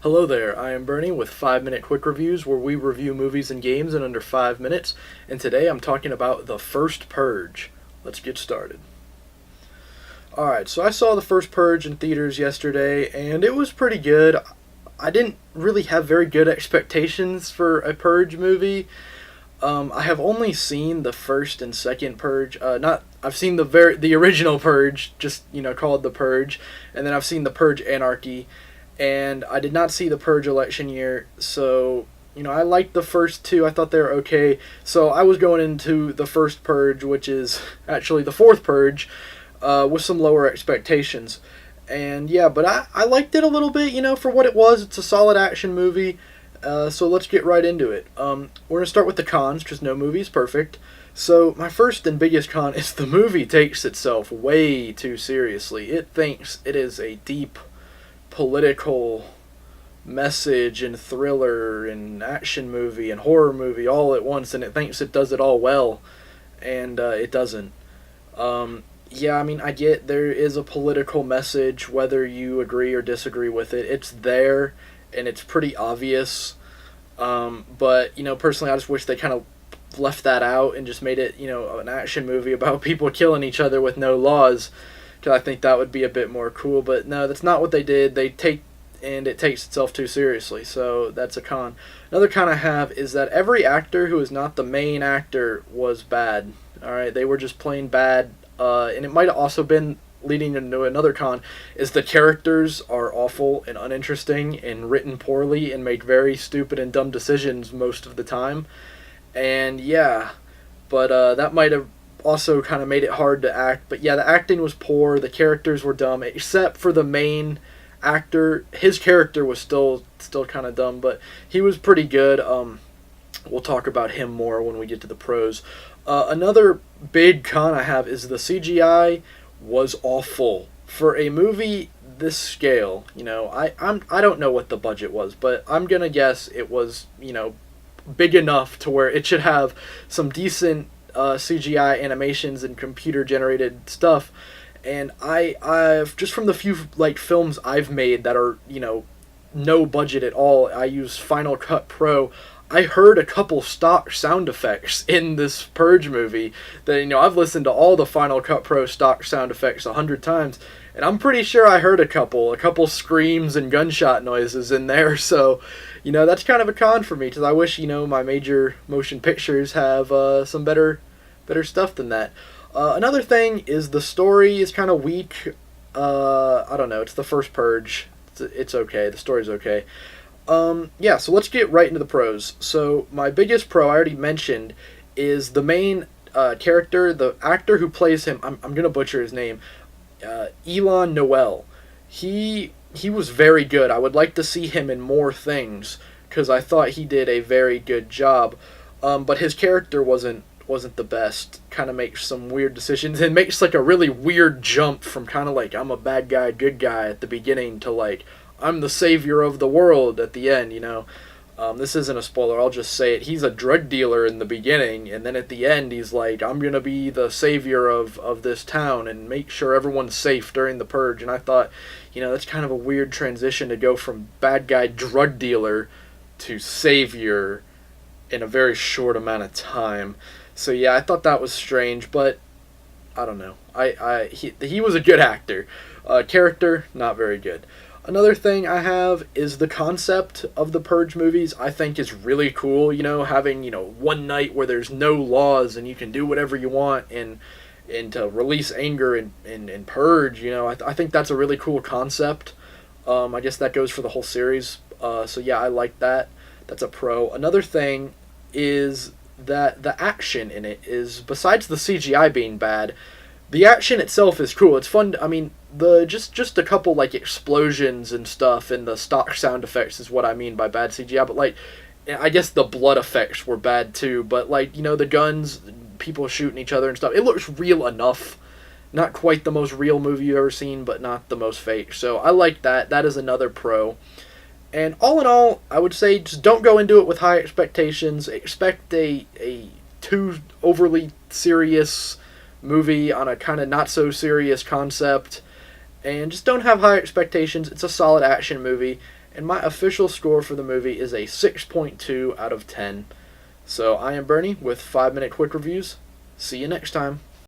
Hello there, I am Bernie with 5 Minute Quick Reviews where we review movies and games in under 5 minutes, and today I'm talking about The First Purge. Let's get started. Alright, so I saw The First Purge in theaters yesterday, and it was pretty good. I didn't really have very good expectations for a Purge movie. I have only seen the first and second Purge. I've seen the original Purge, just called The Purge, and then I've seen The Purge Anarchy. And I did not see the Purge election year, so, I liked the first two. I thought they were okay. So I was going into the first Purge, which is actually the fourth Purge, with some lower expectations. And yeah, but I liked it a little bit, for what it was. It's a solid action movie, so let's get right into it. We're going to start with the cons, because no movie is perfect. So my first and biggest con is the movie takes itself way too seriously. It thinks it is a deep political message and thriller and action movie and horror movie all at once, and it thinks it does it all well, and it doesn't. I get there is a political message, whether you agree or disagree with it. It's there, and it's pretty obvious, but personally I just wish they kind of left that out and just made it an action movie about people killing each other with no laws, because I think that would be a bit more cool. But no, that's not what they did. It takes itself too seriously, so that's a con. Another con I have is that every actor who is not the main actor was bad. Alright, they were just plain bad, and it might have also been leading into another con, is the characters are awful and uninteresting and written poorly and make very stupid and dumb decisions most of the time. And yeah, but that might have also kind of made it hard to act. But yeah, the acting was poor, the characters were dumb, except for the main actor. His character was still kind of dumb, but he was pretty good. We'll talk about him more when we get to the pros. Another big con I have is the CGI was awful for a movie this scale. I don't know what the budget was, but I'm gonna guess it was big enough to where it should have some decent CGI animations and computer generated stuff. And I've just, from the few films I've made that are no budget at all, I use Final Cut Pro. I heard a couple stock sound effects in this Purge movie that I've listened to all the Final Cut Pro stock sound effects 100 times, and I'm pretty sure I heard a couple screams and gunshot noises in there. So that's kind of a con for me, because I wish my major motion pictures have some better stuff than that. Another thing is the story is kind of weak. I don't know. It's the first Purge. It's okay. The story's okay. So let's get right into the pros. So my biggest pro I already mentioned is the main character, the actor who plays him. I'm gonna butcher his name. Elon Noel. He was very good. I would like to see him in more things, because I thought he did a very good job. But his character wasn't the best. Kind of makes some weird decisions and makes a really weird jump from kind of I'm a bad guy, good guy at the beginning to I'm the savior of the world at the end. This isn't a spoiler, I'll just say it. He's a drug dealer in the beginning, and then at the end he's I'm gonna be the savior of this town and make sure everyone's safe during the Purge. And I thought, that's kind of a weird transition to go from bad guy drug dealer to savior in a very short amount of time. So yeah, I thought that was strange, but I don't know. He was a good actor. Character, not very good. Another thing I have is the concept of the Purge movies. I think is really cool. Having one night where there's no laws and you can do whatever you want and to release anger and purge. I think that's a really cool concept. I guess that goes for the whole series. So yeah, I like that. That's a pro. Another thing is that the action in it is, besides the CGI being bad, the action itself is cool. It's fun. Just a couple explosions and stuff and the stock sound effects is what I mean by bad CGI. But I guess the blood effects were bad too. But the guns, people shooting each other and stuff, it looks real enough. Not quite the most real movie you've ever seen, but not the most fake. So I like that. That is another pro. And all in all, I would say just don't go into it with high expectations. Expect a too overly serious movie on a kind of not so serious concept, and just don't have high expectations. It's a solid action movie, and my official score for the movie is a 6.2 out of 10. So I am Bernie with 5 Minute Quick Reviews. See you next time.